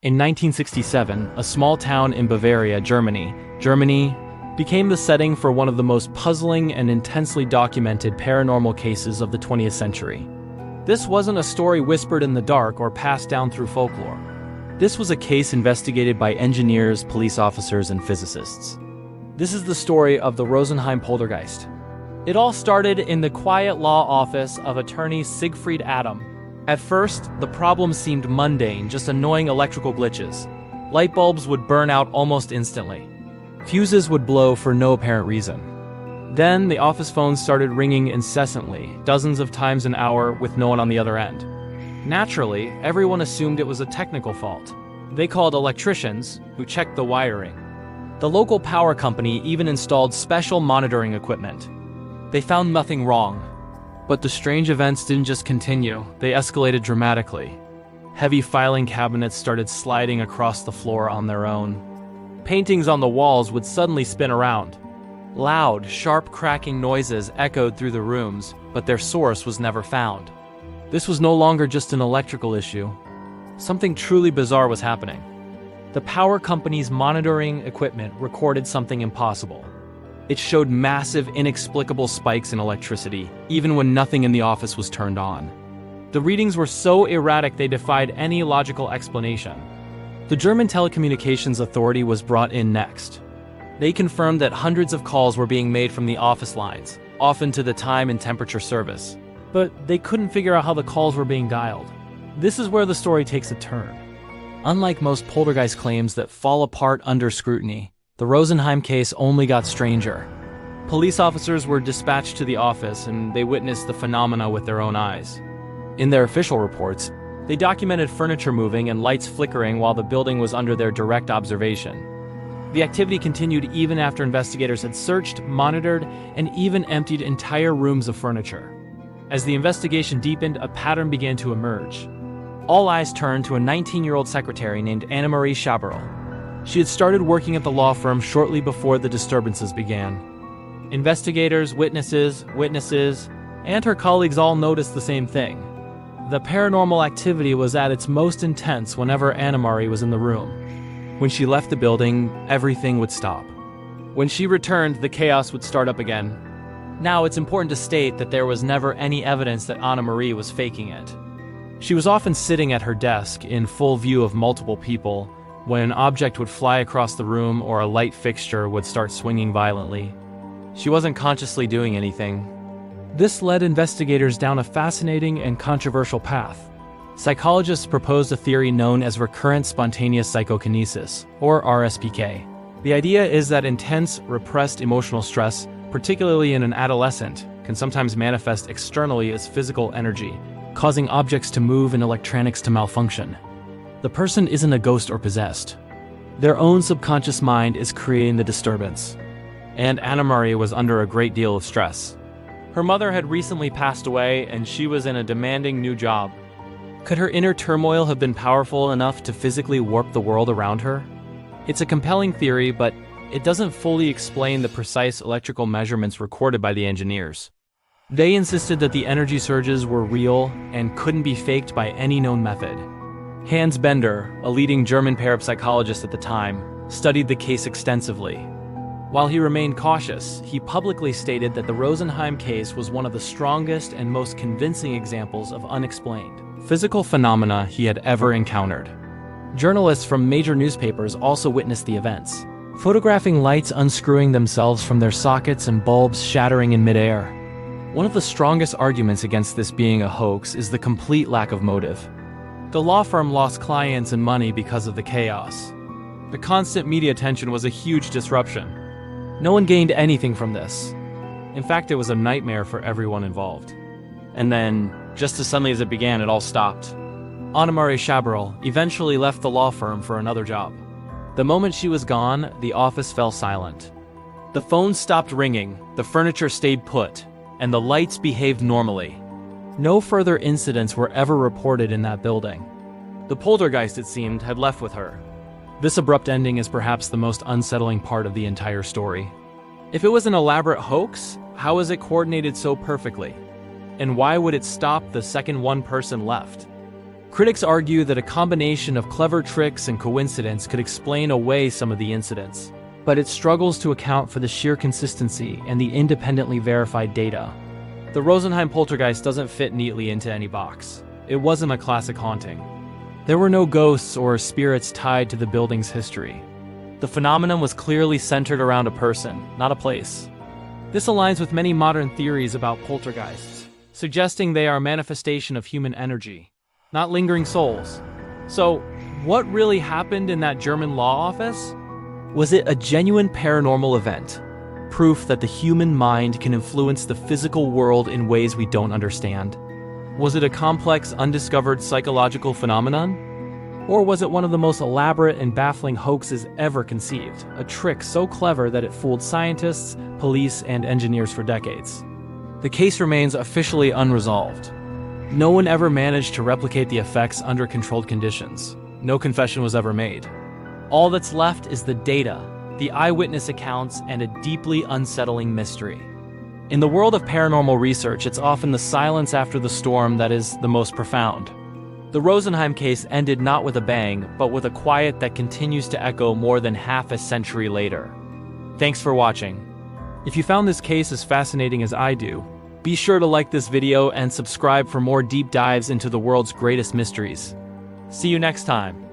In 1967, a small town in Bavaria, Germany, became the setting for one of the most puzzling and intensely documented paranormal cases of the 20th century. This wasn't a story whispered in the dark or passed down through folklore. This was a case investigated by engineers, police officers, and physicists. This is the story of the Rosenheim Poltergeist. It all started in the quiet law office of attorney Siegfried Adam. At first, the problem seemed mundane, just annoying electrical glitches. Light bulbs would burn out almost instantly. Fuses would blow for no apparent reason. Then, the office phones started ringing incessantly, dozens of times an hour with no one on the other end. Naturally, everyone assumed it was a technical fault. They called electricians, who checked the wiring. The local power company even installed special monitoring equipment. They found nothing wrong. But the strange events didn't just continue, they escalated dramatically. Heavy filing cabinets started sliding across the floor on their own. Paintings on the walls would suddenly spin around. Loud, sharp cracking noises echoed through the rooms, but their source was never found. This was no longer just an electrical issue. Something truly bizarre was happening. The power company's monitoring equipment recorded something impossible. It showed massive, inexplicable spikes in electricity, even when nothing in the office was turned on. The readings were so erratic they defied any logical explanation. The German Telecommunications Authority was brought in next. They confirmed that hundreds of calls were being made from the office lines, often to the time and temperature service. But they couldn't figure out how the calls were being dialed. This is where the story takes a turn. Unlike most poltergeist claims that fall apart under scrutiny, the Rosenheim case only got stranger. Police officers were dispatched to the office and they witnessed the phenomena with their own eyes. In their official reports, they documented furniture moving and lights flickering while the building was under their direct observation. The activity continued even after investigators had searched, monitored, and even emptied entire rooms of furniture. As the investigation deepened, a pattern began to emerge. All eyes turned to a 19-year-old secretary named Annemarie Schaberl. She had started working at the law firm shortly before the disturbances began. Investigators, witnesses, and her colleagues all noticed the same thing. The paranormal activity was at its most intense whenever Annemarie was in the room. When she left the building, everything would stop. When she returned, the chaos would start up again. Now, it's important to state that there was never any evidence that Annemarie was faking it. She was often sitting at her desk in full view of multiple people, when an object would fly across the room or a light fixture would start swinging violently. She wasn't consciously doing anything. This led investigators down a fascinating and controversial path. Psychologists proposed a theory known as recurrent spontaneous psychokinesis, or RSPK. The idea is that intense, repressed emotional stress, particularly in an adolescent, can sometimes manifest externally as physical energy, causing objects to move and electronics to malfunction. The person isn't a ghost or possessed. Their own subconscious mind is creating the disturbance. And Annemarie was under a great deal of stress. Her mother had recently passed away and she was in a demanding new job. Could her inner turmoil have been powerful enough to physically warp the world around her? It's a compelling theory, but it doesn't fully explain the precise electrical measurements recorded by the engineers. They insisted that the energy surges were real and couldn't be faked by any known method. Hans Bender, a leading German parapsychologist at the time, studied the case extensively. While he remained cautious, he publicly stated that the Rosenheim case was one of the strongest and most convincing examples of unexplained physical phenomena he had ever encountered. Journalists from major newspapers also witnessed the events, photographing lights unscrewing themselves from their sockets and bulbs shattering in midair. One of the strongest arguments against this being a hoax is the complete lack of motive. The law firm lost clients and money because of the chaos. The constant media attention was a huge disruption. No one gained anything from this. In fact, it was a nightmare for everyone involved. And then, just as suddenly as it began, it all stopped. Annemarie Schaberl eventually left the law firm for another job. The moment she was gone, the office fell silent. The phone stopped ringing, the furniture stayed put, and the lights behaved normally. No further incidents were ever reported in that building. The poltergeist, it seemed, had left with her. This abrupt ending is perhaps the most unsettling part of the entire story. If it was an elaborate hoax, how was it coordinated so perfectly? And why would it stop the second one person left? Critics argue that a combination of clever tricks and coincidence could explain away some of the incidents, but it struggles to account for the sheer consistency and the independently verified data. The Rosenheim Poltergeist doesn't fit neatly into any box. It wasn't a classic haunting. There were no ghosts or spirits tied to the building's history. The phenomenon was clearly centered around a person, not a place. This aligns with many modern theories about poltergeists, suggesting they are a manifestation of human energy, not lingering souls. So, what really happened in that German law office? Was it a genuine paranormal event? Proof that the human mind can influence the physical world in ways we don't understand? Was it a complex, undiscovered psychological phenomenon? Or was it one of the most elaborate and baffling hoaxes ever conceived, a trick so clever that it fooled scientists, police, and engineers for decades? The case remains officially unresolved. No one ever managed to replicate the effects under controlled conditions. No confession was ever made. All that's left is the data, the eyewitness accounts, and a deeply unsettling mystery. In the world of paranormal research, it's often the silence after the storm that is the most profound. The Rosenheim case ended not with a bang, but with a quiet that continues to echo more than half a century later. Thanks for watching. If you found this case as fascinating as I do, be sure to like this video and subscribe for more deep dives into the world's greatest mysteries. See you next time.